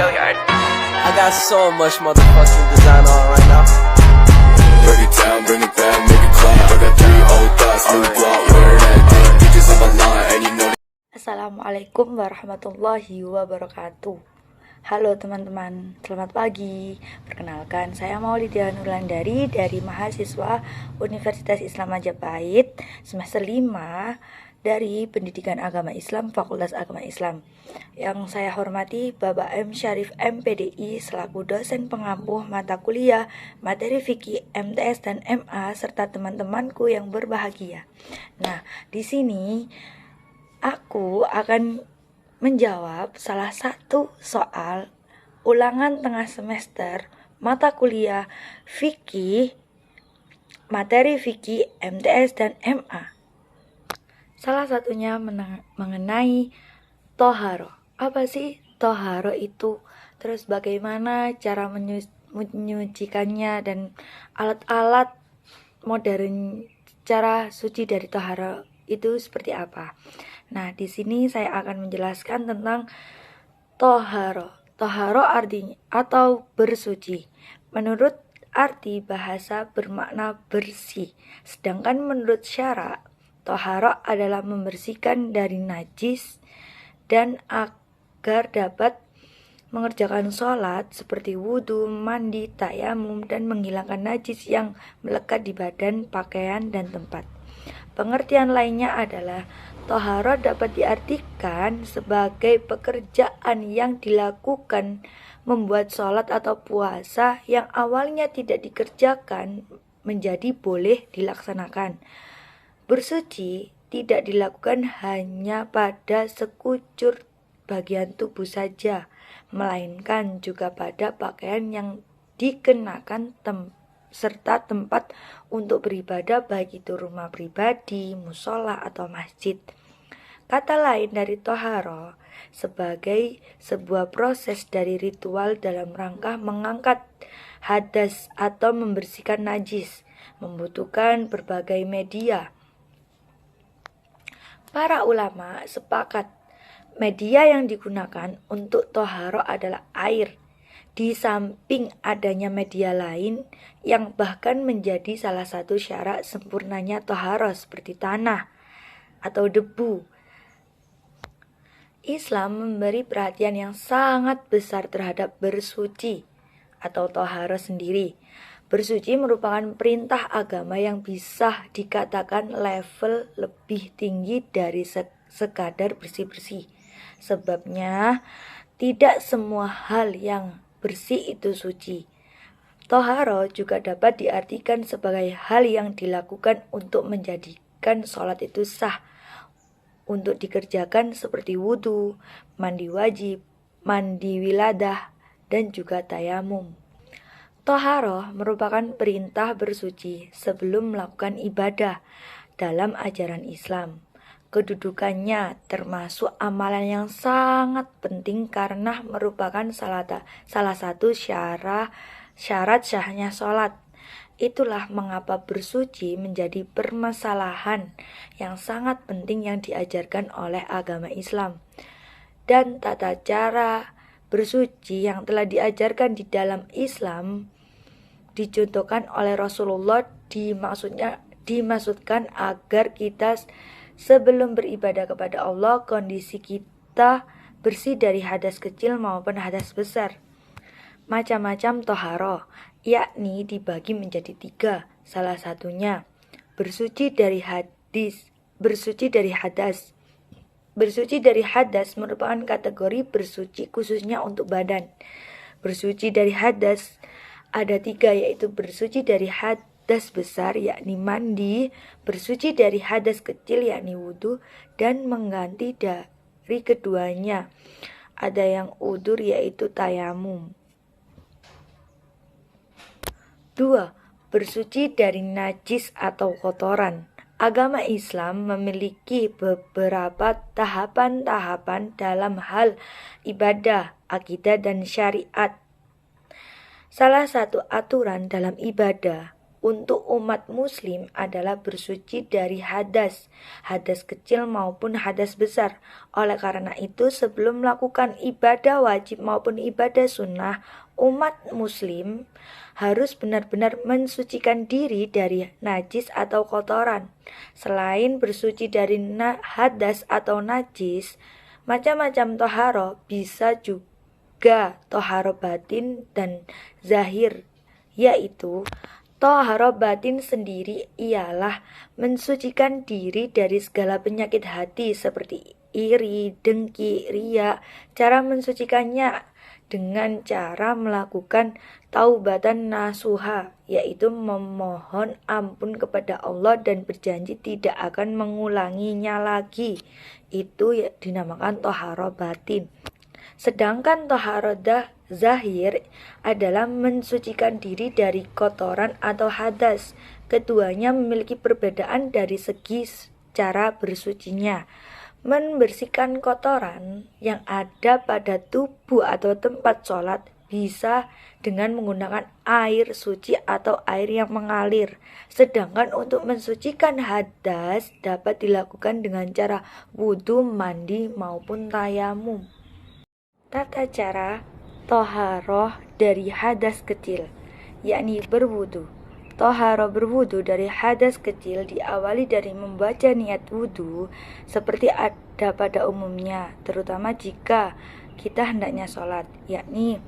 I got so much motherfucking design on right now. Break it down, bring it back, make it clap. I got 3 old thoughts, new block, where that thing. Bitches on my line, and you know. Assalamualaikum warahmatullahi wabarakatuh. Halo teman-teman, selamat pagi. Perkenalkan, saya Maulidia Nurlandari dari mahasiswa Universitas Islam Majapahit semester 5 dari Pendidikan Agama Islam Fakultas Agama Islam. Yang saya hormati Bapak M. Syarif MPDI selaku dosen pengampuh mata kuliah materi fikih MTS dan MA serta teman-temanku yang berbahagia. Nah, di sini aku akan menjawab salah satu soal ulangan tengah semester mata kuliah fikih materi fikih MTS dan MA. Salah satunya mengenai toharo. Apa sih toharo itu? Terus bagaimana cara menyucikannya dan alat-alat modern cara suci dari toharo itu seperti apa? Nah, di sini saya akan menjelaskan tentang toharo. Toharo artinya atau bersuci. Menurut arti bahasa bermakna bersih. Sedangkan menurut syara, toharo adalah membersihkan dari najis dan agar dapat mengerjakan sholat seperti wudhu, mandi, tayamum, dan menghilangkan najis yang melekat di badan, pakaian, dan tempat. Pengertian lainnya adalah toharo dapat diartikan sebagai pekerjaan yang dilakukan membuat sholat atau puasa yang awalnya tidak dikerjakan menjadi boleh dilaksanakan. Bersuci tidak dilakukan hanya pada sekujur bagian tubuh saja, melainkan juga pada pakaian yang dikenakan serta tempat untuk beribadah, baik itu rumah pribadi, musola, atau masjid. Kata lain dari toharo sebagai sebuah proses dari ritual dalam rangka mengangkat hadas atau membersihkan najis, membutuhkan berbagai media. Para ulama sepakat media yang digunakan untuk toharo adalah air, di samping adanya media lain yang bahkan menjadi salah satu syarat sempurnanya toharo seperti tanah atau debu. Islam memberi perhatian yang sangat besar terhadap bersuci atau toharo sendiri. Bersuci merupakan perintah agama yang bisa dikatakan level lebih tinggi dari sekadar bersih-bersih. Sebabnya tidak semua hal yang bersih itu suci. Toharo juga dapat diartikan sebagai hal yang dilakukan untuk menjadikan sholat itu sah, untuk dikerjakan seperti wudhu, mandi wajib, mandi wiladah, dan juga tayamum. Toharo merupakan perintah bersuci sebelum melakukan ibadah dalam ajaran Islam. Kedudukannya termasuk amalan yang sangat penting karena merupakan salah satu syarat sahnya sholat. Itulah mengapa bersuci menjadi permasalahan yang sangat penting yang diajarkan oleh agama Islam. Dan tata cara bersuci yang telah diajarkan di dalam Islam dicontohkan oleh Rasulullah dimaksudkan agar kita sebelum beribadah kepada Allah kondisi kita bersih dari hadas kecil maupun hadas besar. Macam-macam toharo, yakni dibagi menjadi 3. Salah satunya bersuci dari hadas. Bersuci dari hadas merupakan kategori bersuci khususnya untuk badan. Bersuci dari hadas ada 3, yaitu bersuci dari hadas besar yakni mandi, bersuci dari hadas kecil yakni wudhu, dan mengganti dari keduanya ada yang udur yaitu tayamum. 2. Bersuci dari najis atau kotoran. Agama Islam memiliki beberapa tahapan-tahapan dalam hal ibadah, akidah, dan syariat. Salah satu aturan dalam ibadah untuk umat muslim adalah bersuci dari hadas kecil maupun hadas besar. Oleh karena itu, sebelum melakukan ibadah wajib maupun ibadah sunnah, umat muslim harus benar-benar mensucikan diri dari najis atau kotoran. Selain bersuci dari hadas atau najis, macam-macam toharo bisa juga toharo batin dan zahir, yaitu toharo batin sendiri ialah mensucikan diri dari segala penyakit hati seperti iri, dengki, riya. Cara mensucikannya dengan cara melakukan taubatan nasuha, yaitu memohon ampun kepada Allah dan berjanji tidak akan mengulanginya lagi. Itu dinamakan toharo batin. Sedangkan toharo zahir adalah mensucikan diri dari kotoran atau hadas. Keduanya memiliki perbedaan dari segi cara bersucinya. Membersihkan kotoran yang ada pada tubuh atau tempat sholat bisa dengan menggunakan air suci atau air yang mengalir. Sedangkan untuk mensucikan hadas dapat dilakukan dengan cara wudhu, mandi maupun tayamum. Tata cara toharoh dari hadas kecil, yakni berwudu. Toharoh berwudu dari hadas kecil diawali dari membaca niat wudu seperti ada pada umumnya, terutama jika kita hendaknya sholat, yakni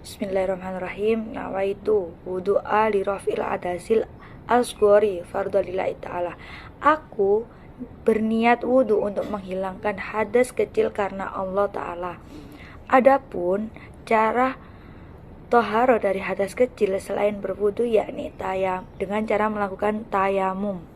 Bismillahirrahmanirrahim, nawaitu wudu'a li raf'il adasil asghori fardhalillahi ta'ala. Aku berniat wudu untuk menghilangkan hadas kecil karena Allah Ta'ala. Adapun cara toharo dari hadas kecil selain berwudu yakni dengan cara melakukan tayamum.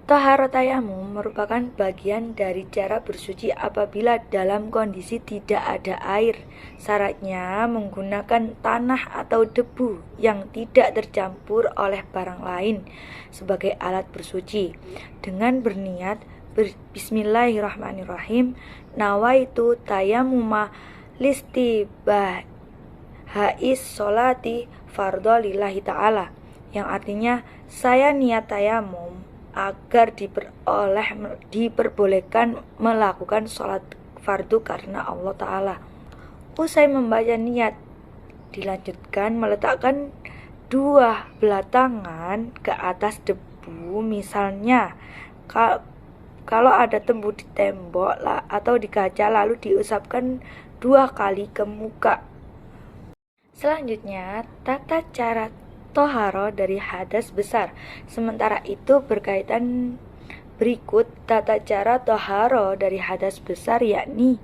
Toharo tayamum merupakan bagian dari cara bersuci apabila dalam kondisi tidak ada air. Syaratnya menggunakan tanah atau debu yang tidak tercampur oleh barang lain sebagai alat bersuci. Dengan berniat Bismillahirrahmanirrahim, nawaitu tayamuma listibahais sholati fardhalillahi ta'ala, yang artinya saya niat tayamum agar diperbolehkan melakukan sholat fardu karena Allah Ta'ala. Usai membaca niat, dilanjutkan meletakkan dua belah tangan ke atas debu. Misalnya kalau ada debu di tembok atau di kaca, lalu diusapkan 2 kali ke muka. Selanjutnya, tata cara toharo dari hadas besar. Sementara itu berkaitan berikut tata cara toharo dari hadas besar, yakni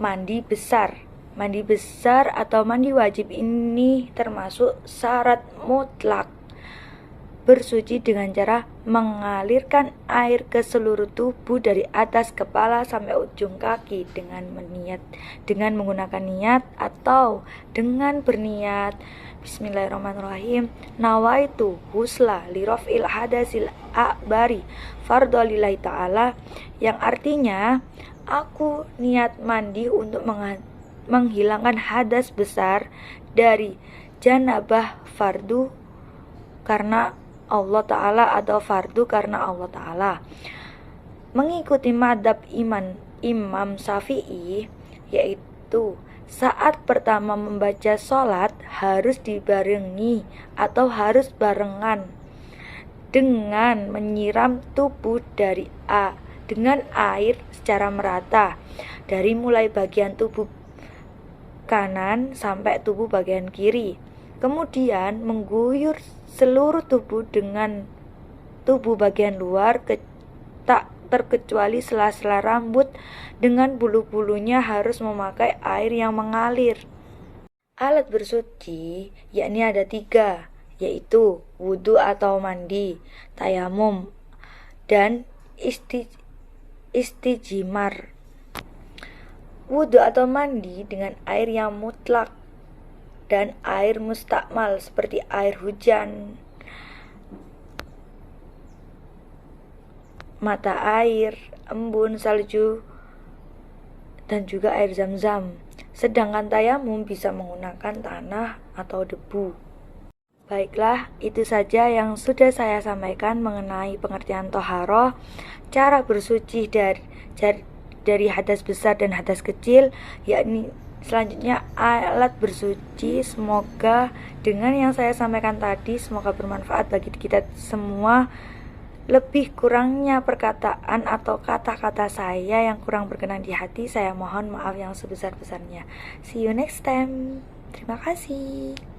mandi besar. Mandi besar atau mandi wajib ini termasuk syarat mutlak bersuci dengan cara mengalirkan air ke seluruh tubuh dari atas kepala sampai ujung kaki dengan menggunakan niat atau dengan berniat Bismillahirrahmanirrahim, nawaitu husla li raf'il hadasil akbari fardhalillahi ta'ala, yang artinya aku niat mandi untuk menghilangkan hadas besar dari janabah fardu karena Allah Ta'ala atau fardu karena Allah Ta'ala. Mengikuti madhab Imam Syafi'i, yaitu saat pertama membaca sholat harus dibarengi atau harus barengan dengan menyiram tubuh dengan air secara merata dari mulai bagian tubuh kanan sampai tubuh bagian kiri. Kemudian mengguyur seluruh tubuh dengan tubuh bagian luar tak terkecuali sela-sela rambut dengan bulu-bulunya harus memakai air yang mengalir. Alat bersuci yakni ada 3, yaitu wudu atau mandi, tayamum, dan istijmar. Wudu atau mandi dengan air yang mutlak dan air mustakmal seperti air hujan, mata air, embun, salju, dan juga air zam-zam. Sedangkan tayamum bisa menggunakan tanah atau debu. Baiklah, itu saja yang sudah saya sampaikan mengenai pengertian toharoh, cara bersuci dari hadas besar dan hadas kecil, yakni selanjutnya alat bersuci. Semoga dengan yang saya sampaikan tadi, semoga bermanfaat bagi kita semua. Lebih kurangnya perkataan atau kata-kata saya yang kurang berkenan di hati, saya mohon maaf yang sebesar-besarnya. See you next time. Terima kasih.